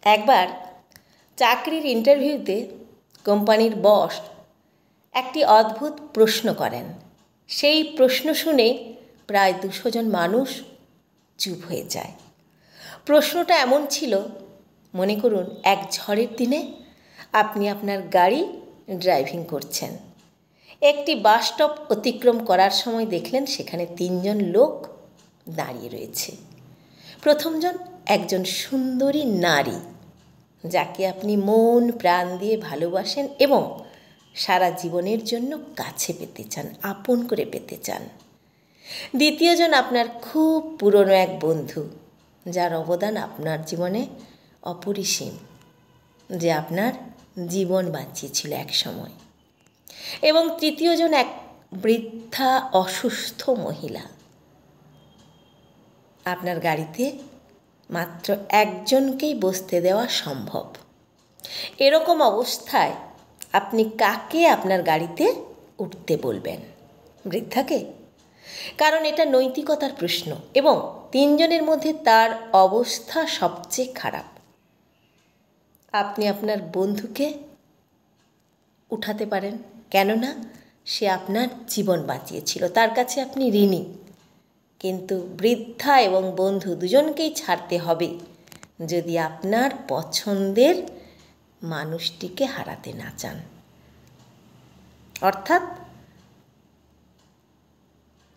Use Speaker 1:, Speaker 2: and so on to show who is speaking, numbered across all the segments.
Speaker 1: একবার চাকরির ইন্টারভিউতে কোম্পানির বস একটি অদ্ভুত প্রশ্ন করেন। সেই প্রশ্ন শুনে প্রায় 200 জন মানুষ চুপ হয়ে যায়। প্রশ্নটা এমন ছিল, মনে করুন এক ঝড়ের দিনে আপনি আপনার গাড়ি ড্রাইভিং করছেন। একটি বাস স্টপ অতিক্রম করার সময় দেখলেন সেখানে 3 জন লোক দাঁড়িয়ে রয়েছে। প্রথমজন একজন সুন্দরী নারী, যাকে আপনি মন প্রাণ দিয়ে ভালোবাসেন এবং সারা জীবনের জন্য কাছে পেতে চান, আপন করে পেতে চান। দ্বিতীয়জন আপনার খুব পুরনো এক বন্ধু, যার অবদান আপনার জীবনে অপরিসীম, যে আপনার জীবন বাঁচিয়েছিল এক সময়। এবং তৃতীয়জন এক বৃদ্ধা অসুস্থ মহিলা। আপনার গাড়িতে মাত্র একজনকেই বসতে দেওয়া সম্ভব। এরকম অবস্থায় আপনি কাকে আপনার গাড়িতে উঠতে বলবেন? বৃদ্ধাকে? কারণ এটা নৈতিকতার প্রশ্ন এবং 3 জনের মধ্যে তার অবস্থা সবচেয়ে খারাপ। আপনি আপনার বন্ধুকে উঠাতে পারেন, কেননা সে আপনার জীবন বাঁচিয়েছিল, তার কাছে আপনি ঋণী। কিন্তু বৃদ্ধা এবং বন্ধু দুজনকেই ছাড়তে হবে যদি আপনার পছন্দের মানুষটিকে হারাতে না চান। অর্থাৎ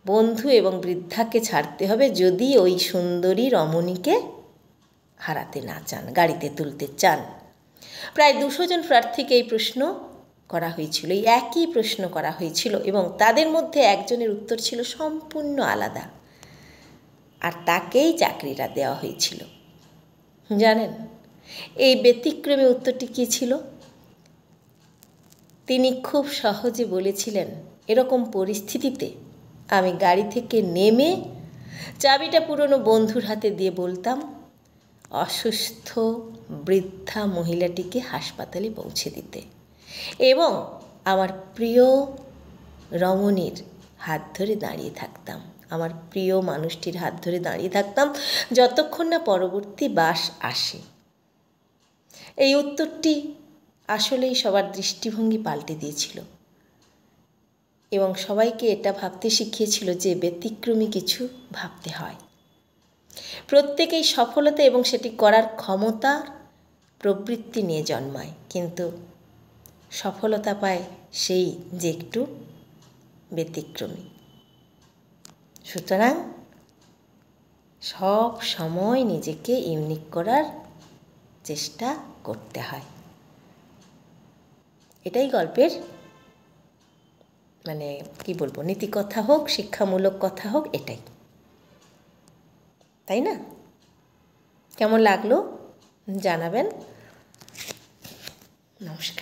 Speaker 1: বন্ধু এবং বৃদ্ধাকে ছাড়তে হবে যদি ওই সুন্দরী রমণীকে হারাতে না চান, গাড়িতে তুলতে চান। প্রায় 200 জন প্রার্থীকে এই প্রশ্ন করা হয়েছিল, এই একই প্রশ্ন করা হয়েছিল এবং তাদের মধ্যে একজনের উত্তর ছিল সম্পূর্ণ আলাদা, আর তাকেই চাকরিটা দেওয়া হয়েছিল। জানেন এই ব্যতিক্রমী উত্তরটি কী ছিল? তিনি খুব সহজে বলেছিলেন, এরকম পরিস্থিতিতে আমি গাড়ি থেকে নেমে চাবিটা পুরনো বন্ধুর হাতে দিয়ে বলতাম, অসুস্থ বৃদ্ধা মহিলাটিকে হাসপাতালে পৌঁছে দিতে, এবং আমার প্রিয় রমণীর হাত ধরে দাঁড়িয়ে থাকতাম, আমার প্রিয় মানুষটির হাত ধরে দাঁড়িয়ে থাকতাম যতক্ষণ না পরবর্তী বাস আসে। এই উত্তরটি আসলেই সবার দৃষ্টিভঙ্গি পাল্টে দিয়েছিল এবং সবাইকে এটা ভাবতে শিখিয়েছিল যে ব্যতিক্রমী কিছু ভাবতে হয়। প্রত্যেকেই সফলতা এবং সেটি করার ক্ষমতা প্রবৃত্তি নিয়ে জন্মায়, কিন্তু সফলতা পায় সেই যে একটু ব্যতিক্রমী। সুতরাং সব সময় নিজেকে ইউনিক করার চেষ্টা করতে হয়। এটাই গল্পের কি বলবো, নীতিকথা হোক, শিক্ষামূলক কথা হোক, এটাই, তাই না? কেমন লাগলো জানাবেন। নমস্কার।